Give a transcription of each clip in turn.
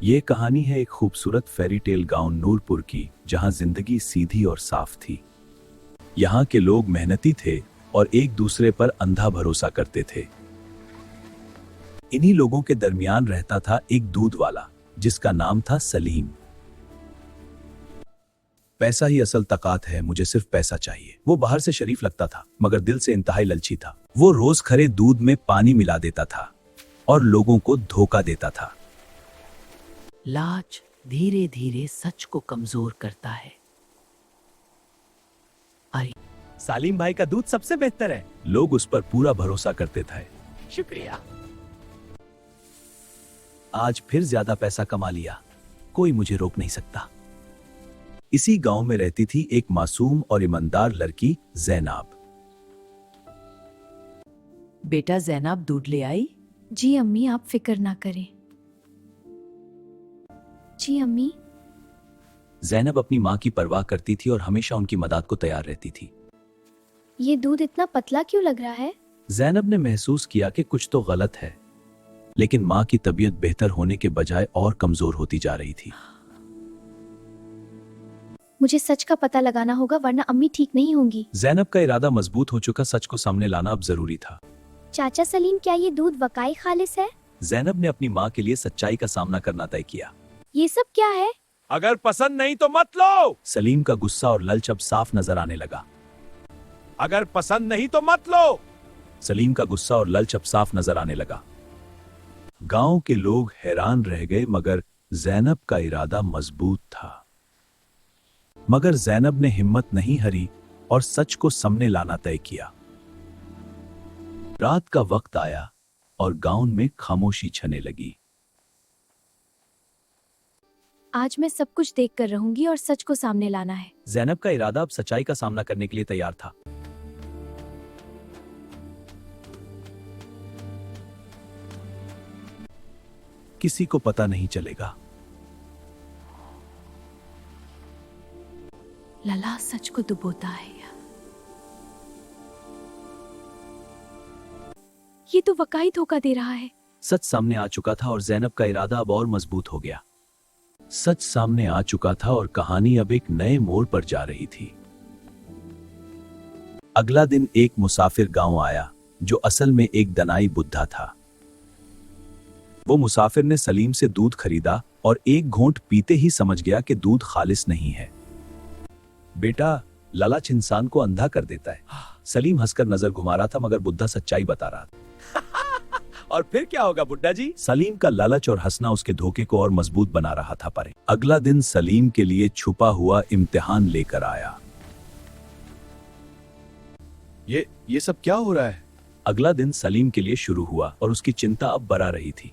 ये कहानी है एक खूबसूरत फेरी टेल गांव नूरपुर की, जहां जिंदगी सीधी और साफ थी। यहाँ के लोग मेहनती थे और एक दूसरे पर अंधा भरोसा करते थे। इन्हीं लोगों के दरमियान रहता था एक दूध वाला, जिसका नाम था सलीम। पैसा ही असल तकात है, मुझे सिर्फ पैसा चाहिए। वो बाहर से शरीफ लगता था, मगर दिल से इंतहाई लालची था। वो रोज खरे दूध में पानी मिला देता था और लोगों को धोखा देता था। लाच धीरे धीरे सच को कमजोर करता है। अरे सालिम भाई का दूध सबसे बेहतर है। लोग उस पर पूरा भरोसा करते थे। शुक्रिया। आज फिर ज्यादा पैसा कमा लिया, कोई मुझे रोक नहीं सकता। इसी गांव में रहती थी एक मासूम और ईमानदार लड़की, जैनब। बेटा जैनब दूध ले आई? जी अम्मी, आप फिक्र ना करें। जी अम्मी। जैनब अपनी माँ की परवाह करती थी और हमेशा उनकी मदद को तैयार रहती थी। ये दूध इतना पतला क्यों लग रहा है? जैनब ने महसूस किया कि कुछ तो गलत है, लेकिन माँ की तबीयत बेहतर होने के बजाय और कमजोर होती जा रही थी। मुझे सच का पता लगाना होगा, वरना अम्मी ठीक नहीं होंगी। जैनब का इरादा मजबूत हो चुका, सच को सामने लाना अब जरूरी था। चाचा सलीम, क्या ये दूध वकाई खालिस है? जैनब ने अपनी माँ के लिए सच्चाई का सामना करना तय किया। ये सब क्या है? अगर पसंद नहीं तो मत लो। सलीम का गुस्सा और ललच अब साफ नजर आने लगा। अगर पसंद नहीं तो मत लो। सलीम का गुस्सा और ललच अब साफ नजर आने लगा। गांव के लोग हैरान रह गए, मगर जैनब का इरादा मजबूत था। मगर जैनब ने हिम्मत नहीं हारी और सच को सामने लाना तय किया। रात का वक्त आया और गांव में खामोशी छने लगी। आज मैं सब कुछ देख कर रहूंगी और सच को सामने लाना है। जैनब का इरादा अब सच्चाई का सामना करने के लिए तैयार था। किसी को पता नहीं चलेगा। लला सच को डुबोता है। ये तो वकाई धोखा दे रहा है। सच सामने आ चुका था और जैनब का इरादा अब और मजबूत हो गया। सच सामने आ चुका था और कहानी अब एक नए मोड़ पर जा रही थी। अगला दिन एक मुसाफिर गांव आया, जो असल में एक दनाई बुद्धा था। वो मुसाफिर ने सलीम से दूध खरीदा और एक घूंट पीते ही समझ गया कि दूध खालिस नहीं है। बेटा, लालच इंसान को अंधा कर देता है। सलीम हंसकर नजर घुमा रहा था, मगर बुद्धा सच्चाई बता रहा था। और फिर क्या होगा बुड्ढा जी? सलीम का लालच और हंसना उसके धोखे को और मजबूत बना रहा था। पर अगला दिन सलीम के लिए छुपा हुआ इम्तिहान लेकर आया। ये सब क्या हो रहा है? अगला दिन सलीम के लिए शुरू हुआ और उसकी चिंता अब बढ़ा रही थी।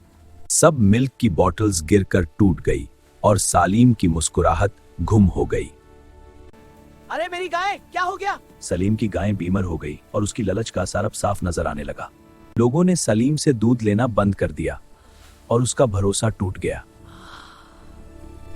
सब मिल्क की बोतल्स गिरकर टूट गई और सलीम की मुस्कुराहट गुम हो गई। अरे मेरी गाय, क्या हो गया? सलीम की गाय बीमार हो गई और उसकी लालच का असर अब साफ नजर आने लगा। लोगों ने सलीम से दूध लेना बंद कर दिया और उसका भरोसा टूट गया।